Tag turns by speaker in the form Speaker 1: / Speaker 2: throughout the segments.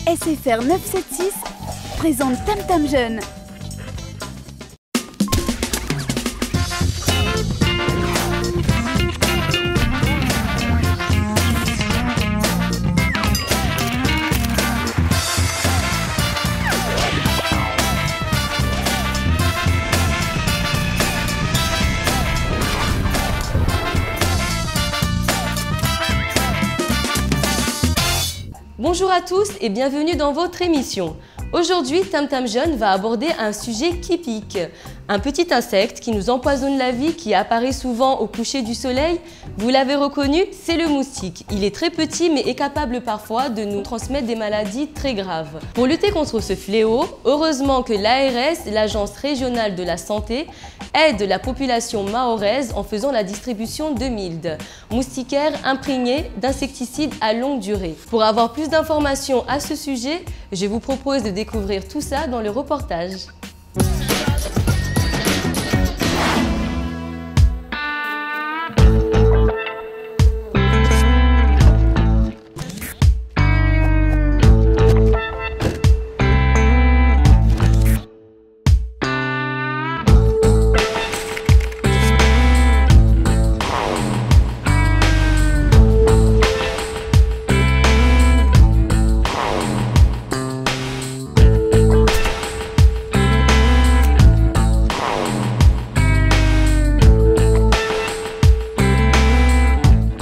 Speaker 1: SFR 976 présente Tam Tam Jeune.
Speaker 2: Bonjour à tous et bienvenue dans votre émission. Aujourd'hui, Tam Tam Jeune va aborder un sujet qui pique. Un petit insecte qui nous empoisonne la vie, qui apparaît souvent au coucher du soleil. Vous l'avez reconnu, c'est le moustique. Il est très petit mais est capable parfois de nous transmettre des maladies très graves. Pour lutter contre ce fléau, heureusement que l'ARS, l'Agence régionale de la santé, aide la population mahoraise en faisant la distribution de mildes, moustiquaires imprégnés d'insecticides à longue durée. Pour avoir plus d'informations à ce sujet, je vous propose de découvrir tout ça dans le reportage.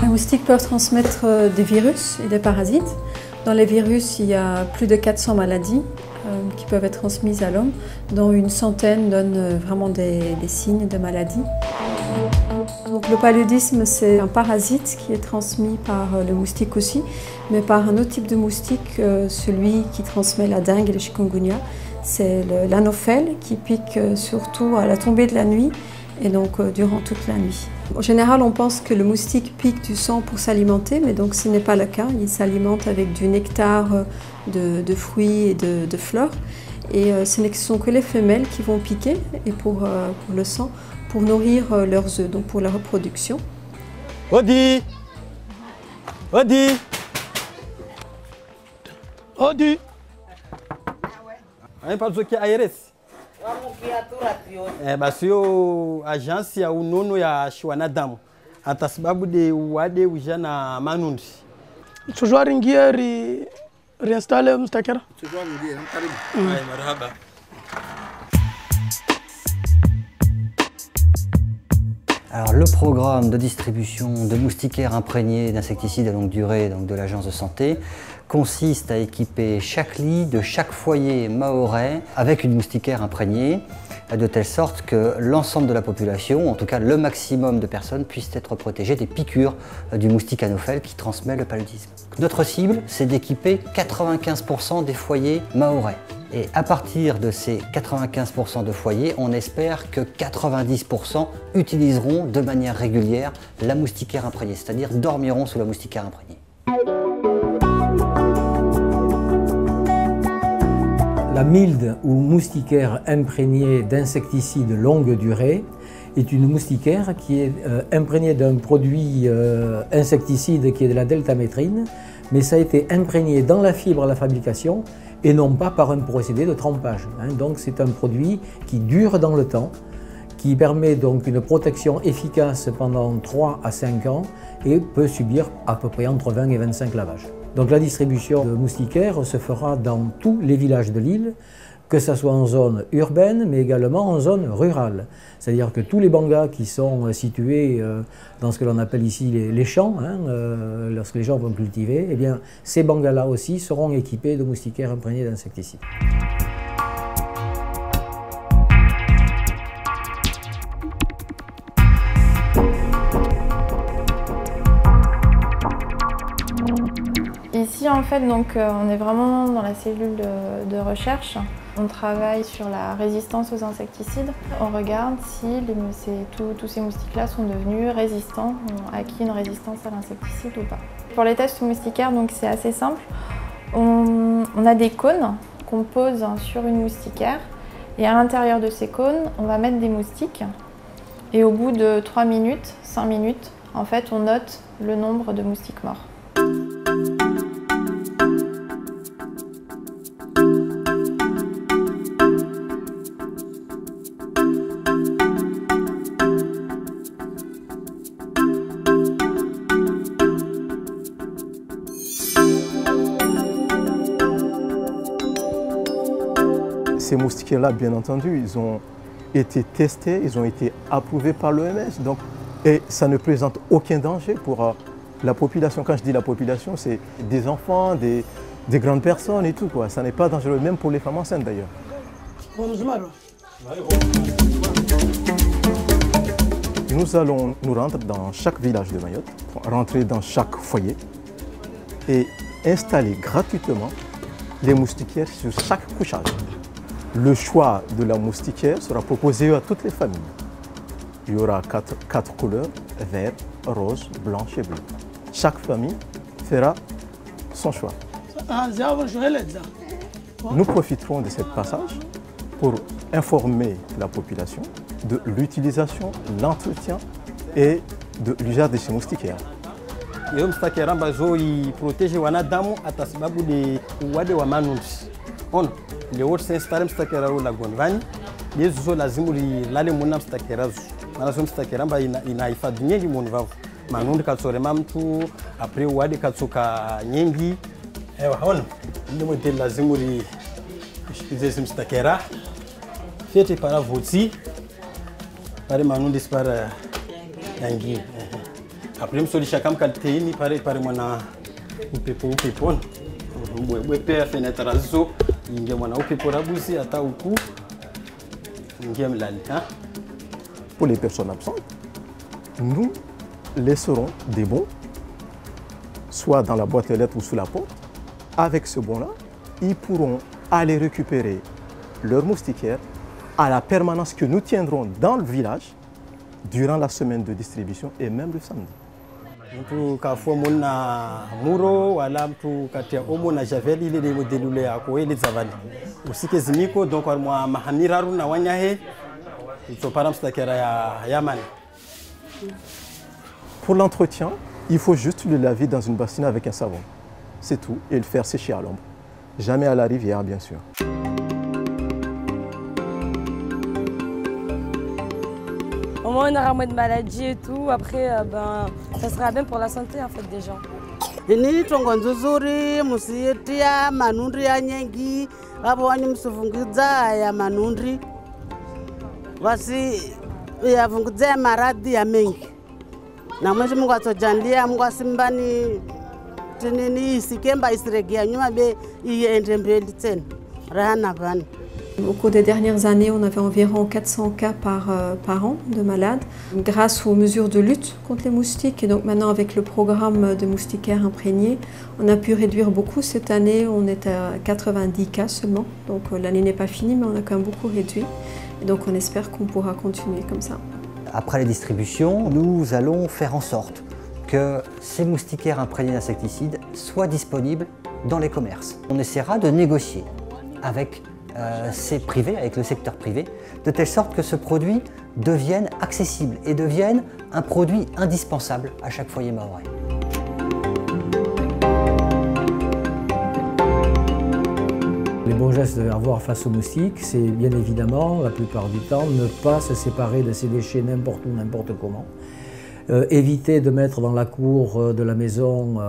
Speaker 3: Les moustiques peuvent transmettre des virus et des parasites. Dans les virus, il y a plus de 400 maladies qui peuvent être transmises à l'homme, dont une centaine donnent vraiment des signes de maladie. Donc, le paludisme, c'est un parasite qui est transmis par le moustique aussi, mais par un autre type de moustique, celui qui transmet la dengue et le chikungunya. C'est l'anophèle qui pique surtout à la tombée de la nuit et donc durant toute la nuit. En général, on pense que le moustique pique du sang pour s'alimenter, mais donc ce n'est pas le cas. Il s'alimente avec du nectar de fruits et de fleurs. Et ce ne sont que les femelles qui vont piquer et pour le sang, pour nourrir leurs œufs, donc pour la reproduction.
Speaker 4: Odi! Odi! Odi! Aí para que aires. Basi yo agence ya unono ya Shwanadamu hata sababu de wade ujana manundi.
Speaker 5: Tujua ringia reinstalle mustakera.
Speaker 4: Tujua ringia karibu. Hai marhaba.
Speaker 6: Alors, le programme de distribution de moustiquaires imprégnés d'insecticides à longue durée, donc de l'agence de santé, consiste à équiper chaque lit de chaque foyer mahorais avec une moustiquaire imprégnée, de telle sorte que l'ensemble de la population, en tout cas le maximum de personnes, puissent être protégées des piqûres du moustique anophèle qui transmet le paludisme. Notre cible, c'est d'équiper 95% des foyers mahorais. Et à partir de ces 95% de foyers, on espère que 90% utiliseront de manière régulière la moustiquaire imprégnée, c'est-à-dire dormiront sous la moustiquaire imprégnée.
Speaker 7: La milde ou moustiquaire imprégnée d'insecticides longue durée est une moustiquaire qui est imprégnée d'un produit insecticide qui est de la deltamétrine, mais ça a été imprégné dans la fibre à la fabrication et non pas par un procédé de trempage. Donc c'est un produit qui dure dans le temps, qui permet donc une protection efficace pendant 3 à 5 ans et peut subir à peu près entre 20 et 25 lavages. Donc la distribution de moustiquaires se fera dans tous les villages de l'île, que ce soit en zone urbaine, mais également en zone rurale. C'est-à-dire que tous les bangas qui sont situés dans ce que l'on appelle ici les champs, lorsque les gens vont cultiver, eh bien, ces bangas-là aussi seront équipés de moustiquaires imprégnés d'insecticides.
Speaker 8: Ici, en fait, donc, on est vraiment dans la cellule de recherche. On travaille sur la résistance aux insecticides. On regarde si tous ces moustiques-là sont devenus résistants, ont acquis une résistance à l'insecticide ou pas. Pour les tests moustiquaires, c'est assez simple. On a des cônes qu'on pose sur une moustiquaire et à l'intérieur de ces cônes, on va mettre des moustiques. Et au bout de 3 minutes, 5 minutes, en fait, on note le nombre de moustiques morts.
Speaker 9: ces moustiquaires-là, bien entendu, ils ont été testés, ils ont été approuvés par l'OMS. Et ça ne présente aucun danger pour la population. Quand je dis la population, c'est des enfants, des grandes personnes et tout, quoi. Ça n'est pas dangereux, même pour les femmes enceintes d'ailleurs. Nous allons nous rendre dans chaque village de Mayotte, rentrer dans chaque foyer et installer gratuitement les moustiquaires sur chaque couchage. Le choix de la moustiquaire sera proposé à toutes les familles. Il y aura quatre couleurs, vert, rose, blanche et bleu. Chaque famille fera son choix. Nous profiterons de ce passage pour informer la population de l'utilisation, l'entretien et de l'usage de ces moustiquaires.
Speaker 4: Yo mstakera ambazo iprotege wanadamu hata sababu de uwade wa manundi. On le wote s'installe mstakera ula gonvani. Yesu zo lazimu lale muna mstakera zo. Maana zo mstakera amba inahifadhi nyingi munvavu. Manundi katsorema mtu apre uwade katsoka nyingi. Ewa on ndio modeli lazimu ishikize mstakera. Fete para voti. Para manundi para yangi. Après me solisha kam kalteini pare mwana upepo bwe fenêtre azo inge mwana upepo rabusi ata uku inge mlali hein.
Speaker 9: Pour les personnes absentes, nous laisserons des bons soit dans la boîte aux lettres ou sous la porte. Avec ce bon là, ils pourront aller récupérer leur moustiquaire à la permanence que nous tiendrons dans le village durant la semaine de distribution et même le samedi.
Speaker 4: Mtu kafua muna muro wala mtu katia omo na javel ile de modelule yako ile zavali usike zimiko donc kwa mahamiraru na wanyahe itopara mstakera ya yamani.
Speaker 9: Pour l'entretien, il faut juste le laver dans une bassine avec un savon. C'est tout, et le faire sécher à l'ombre. Jamais à la rivière, bien sûr.
Speaker 10: Au moins, on aura moins de maladies et tout. Après, ça sera bien pour la santé en fait des gens.
Speaker 11: Ini tongonzuzuri musiyetia manundri ya nyengi wani msuvungidza ya manundri wasi yavungidza maradhi ya mengi na mwezi Mungu atojandia Mungu asimbani tinini isikemba isiregia nyuma be iende mbele tena rahana vani.
Speaker 3: Au cours des dernières années, on avait environ 400 cas par an de malades. Grâce aux mesures de lutte contre les moustiques et donc maintenant avec le programme de moustiquaires imprégnés, on a pu réduire beaucoup. Cette année, on est à 90 cas seulement. Donc l'année n'est pas finie, mais on a quand même beaucoup réduit. Et donc on espère qu'on pourra continuer comme ça.
Speaker 6: Après les distributions, nous allons faire en sorte que ces moustiquaires imprégnés d'insecticides soient disponibles dans les commerces. On essaiera de négocier avec ces privés, avec le secteur privé, de telle sorte que ce produit devienne accessible et devienne un produit indispensable à chaque foyer mahorais.
Speaker 7: Les bons gestes à avoir face aux moustiques, c'est bien évidemment, la plupart du temps, ne pas se séparer de ces déchets n'importe où, n'importe comment. Éviter de mettre dans la cour de la maison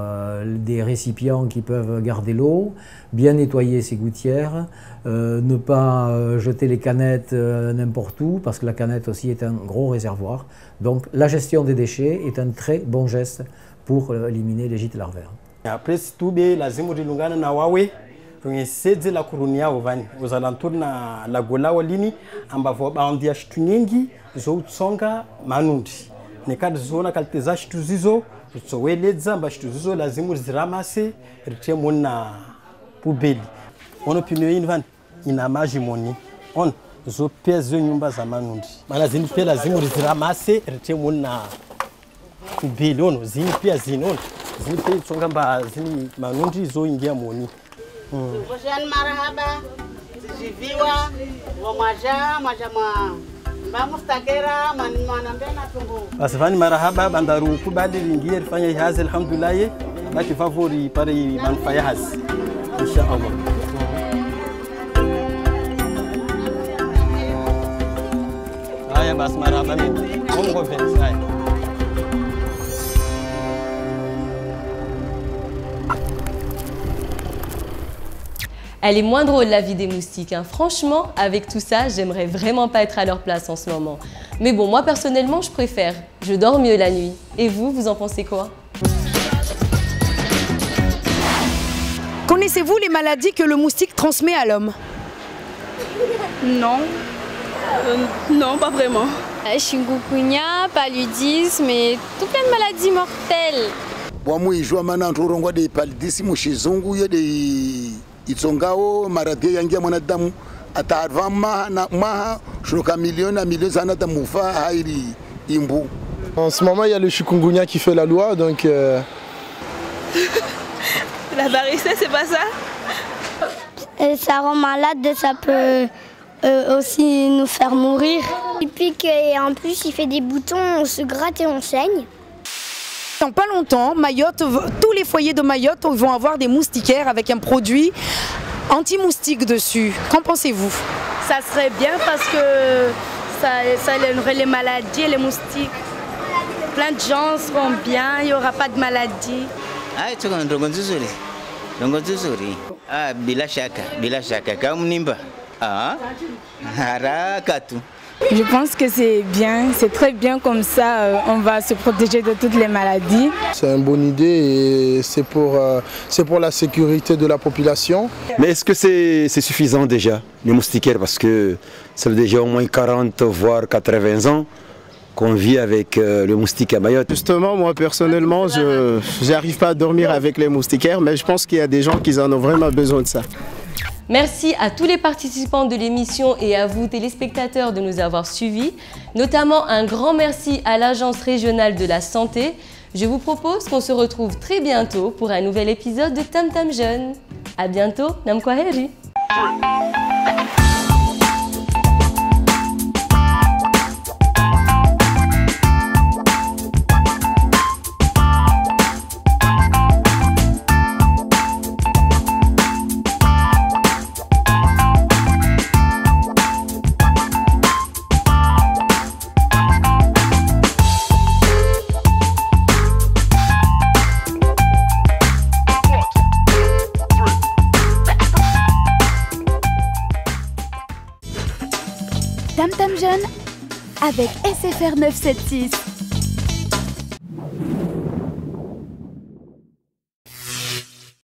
Speaker 7: des récipients qui peuvent garder l'eau, bien nettoyer ses gouttières, ne pas jeter les canettes n'importe où, parce que la canette aussi est un gros réservoir. Donc la gestion des déchets est un très bon geste pour éliminer les gîtes larvaires.
Speaker 4: Après, si tout est lazima dilungana na wawe tungeseze la kurunia ovani uzalantur na la gola walini ambavo baandia shtunyingi zo utsonga manundi. Nekad zona kalteza shtuzizo tsoweledza mba shtuzizo lazima ziramase ritemo na pubeli. Ono opinion invan ina majimoni on zo peze nyumba za manundi. Mana zini pia lazima ziramase ritemo na pubeli ono zini pia zino zini pia tsonga mba zini manundi zo ingia moni.
Speaker 11: Ngoshani marahaba zijiviwa mwaja Mustakera manambena tungu.
Speaker 4: Asifani marahaba bandaru kubadi lingiye rifanya ihazi alhamdulillah baki favori pare manufaa ya hazi inshallah. Haya basi marahaba mimi. Mungu apenzi haya.
Speaker 2: Elle est moins drôle la vie des moustiques, hein. Franchement, avec tout ça, j'aimerais vraiment pas être à leur place en ce moment. Mais bon, moi personnellement, je préfère. Je dors mieux la nuit. Et vous, vous en pensez quoi?
Speaker 12: Connaissez-vous les maladies que le moustique transmet à l'homme?
Speaker 13: Non. Non, pas vraiment.
Speaker 14: Chikungunya, paludisme et tout plein de maladies mortelles.
Speaker 15: Wamuijua maana nturongwa de paludisme mushizungu yede itsongao maradhi yangia mwanadamu atarva maha shoka milioni sana mufa hairi imbu.
Speaker 16: En ce moment, il y a le chikungunya qui fait la loi, donc...
Speaker 13: La varicelle, c'est pas ça?
Speaker 17: Ça rend malade, ça peut aussi nous faire mourir. Il pique et en plus il fait des boutons, on se gratte et on saigne.
Speaker 12: Dans pas longtemps, Mayotte, tous les foyers de Mayotte vont avoir des moustiquaires avec un produit anti-moustique dessus. Qu'en pensez-vous?
Speaker 10: Ça serait bien parce que ça élèverait les maladies et les moustiques. Plein de gens seront bien, il n'y aura pas de maladies.
Speaker 18: Je pense que c'est bien, c'est très bien comme ça, on va se protéger de toutes les maladies.
Speaker 16: C'est une bonne idée et c'est pour la sécurité de la population.
Speaker 19: Mais est-ce que c'est suffisant déjà, les moustiquaires? Parce que ça fait déjà au moins 40 voire 80 ans qu'on vit avec le moustique à Mayotte.
Speaker 20: Justement, moi personnellement, je n'arrive pas à dormir avec les moustiquaires, mais je pense qu'il y a des gens qui en ont vraiment besoin de ça.
Speaker 2: Merci à tous les participants de l'émission et à vous téléspectateurs de nous avoir suivis. Notamment un grand merci à l'Agence régionale de la santé. Je vous propose qu'on se retrouve très bientôt pour un nouvel épisode de Tam Tam Jeune. À bientôt, Namkwaheri.
Speaker 1: Tam Tam Jeune avec SFR 976.